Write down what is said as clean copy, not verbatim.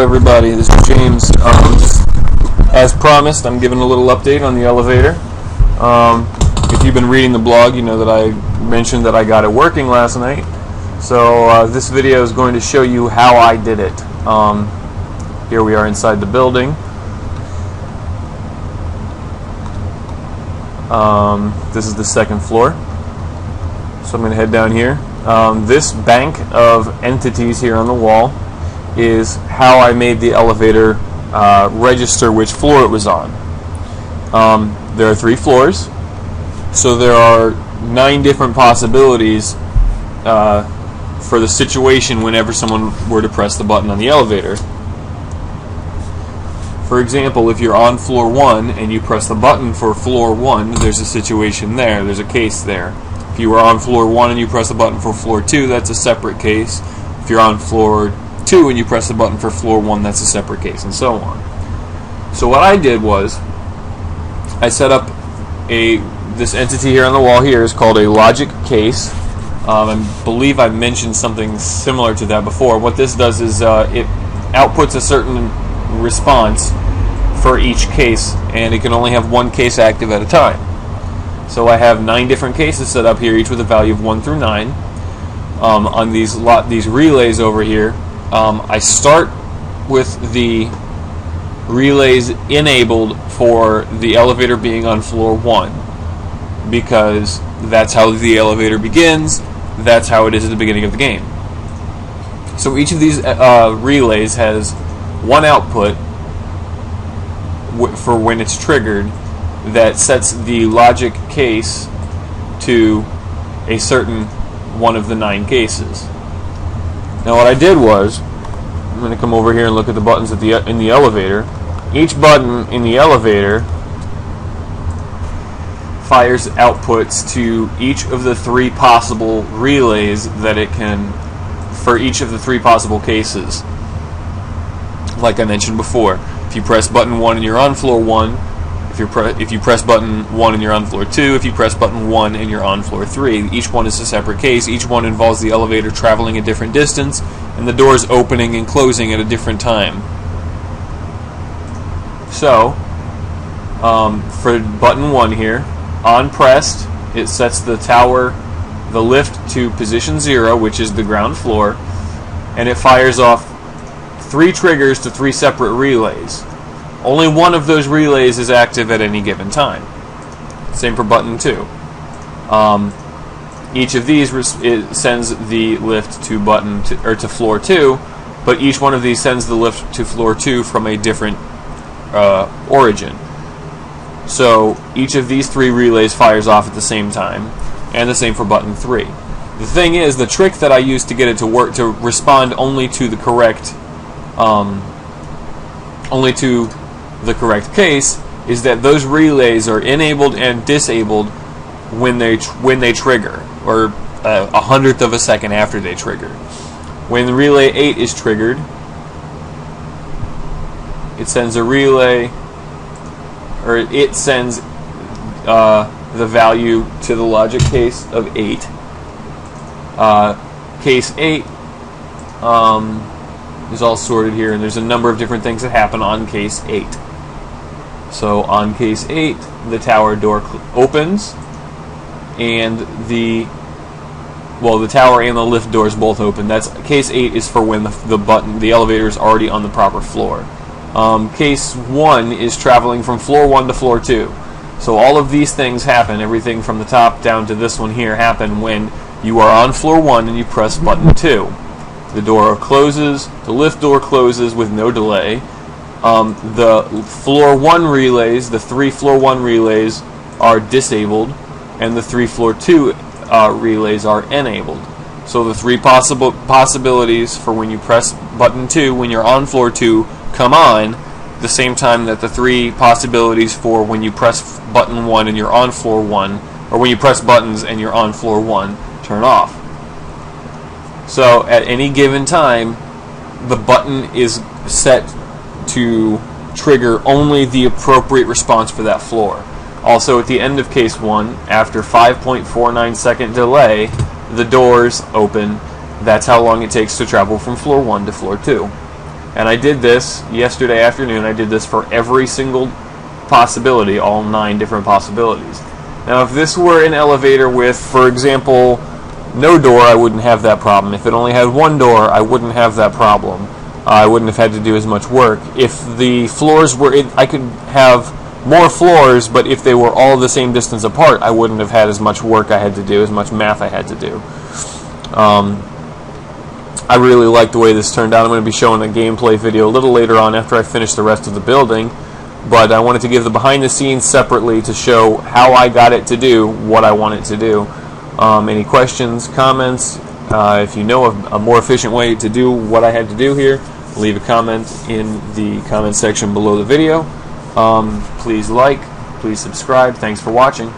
everybody? This is James. As promised, I'm giving a little update on the elevator. If you've been reading the blog, you know that I mentioned that I got it working last night. So this video is going to show you how I did it. Here we are inside the building. This is the second floor. So I'm going to head down here. This bank of entities here on the wall is how I made the elevator register which floor it was on. There are 3 floors, so there are 9 different possibilities for the situation whenever someone were to press the button on the elevator. For example, if you're on floor 1 and you press the button for floor 1, there's a situation there, there's a case there. If you were on floor 1 and you press the button for floor 2, that's a separate case. If you're on floor 2 and you press the button for floor 1, that's a separate case, and so on. So what I did was, I set up this entity here on the wall here is called a logic case. I believe I mentioned something similar to that before. What this does is it outputs a certain response for each case, and it can only have one case active at a time. So I have 9 different cases set up here, each with a value of 1 through 9. On these relays over here, I start with the relays enabled for the elevator being on floor 1, because that's how the elevator begins, that's how it is at the beginning of the game. So each of these relays has one output for when it's triggered that sets the logic case to a certain one of the 9 cases. Now what I did was, I'm going to come over here and look at the buttons in the elevator. Each button in the elevator fires outputs to each of the 3 possible relays that it can, for each of the 3 possible cases. Like I mentioned before, if you press button 1 and you're on floor 1, if you press button 1 and you're on floor 2, if you press button 1 and you're on floor 3, each one is a separate case. Each one involves the elevator traveling a different distance and the doors opening and closing at a different time. So, for button 1 here, on pressed, it sets the lift to position 0, which is the ground floor, and it fires off 3 triggers to 3 separate relays. Only one of those relays is active at any given time. Same for button 2. Each of these sends the lift to floor 2, but each one of these sends the lift to floor 2 from a different origin. So each of these 3 relays fires off at the same time, and the same for button 3. The thing is, the trick that I used to get it to work to respond only to the correct case is that those relays are enabled and disabled when they trigger, or 100th of a second after they trigger. When relay 8 is triggered, it sends a relay, or it sends the value to the logic case of 8. Case 8 is all sorted here, and there's a number of different things that happen on case 8. So on case 8, the tower door opens, and the tower and the lift doors both open. That's case 8 is for when the elevator is already on the proper floor. Case 1 is traveling from floor 1 to floor 2. So all of these things happen, everything from the top down to this one here, happen when you are on floor 1 and you press button 2. The door closes, the lift door closes with no delay. The floor 1 relays, the 3 floor 1 relays are disabled, and the 3 floor 2 relays are enabled. So the 3 possibilities for when you press button 2 when you're on floor 2 come on the same time that the 3 possibilities for when you press button 1 and you're on floor 1, or when you press buttons and you're on floor 1, turn off. So at any given time, the button is set to trigger only the appropriate response for that floor. Also, at the end of case 1, after 5.49 second delay, the doors open. That's how long it takes to travel from floor 1 to floor 2. And I did this yesterday afternoon. I did this for every single possibility, all 9 different possibilities. Now, if this were an elevator with, for example, no door, I wouldn't have that problem. If it only had one door, I wouldn't have that problem. I wouldn't have had to do as much work. If the floors were, I could have more floors, but if they were all the same distance apart, I wouldn't have had as much work I had to do, as much math I had to do. I really like the way this turned out. I'm going to be showing a gameplay video a little later on after I finish the rest of the building, but I wanted to give the behind the scenes separately to show how I got it to do what I want it to do. Any questions, comments? If you know a more efficient way to do what I had to do here, leave a comment in the comment section below the video. Please like, please subscribe. Thanks for watching.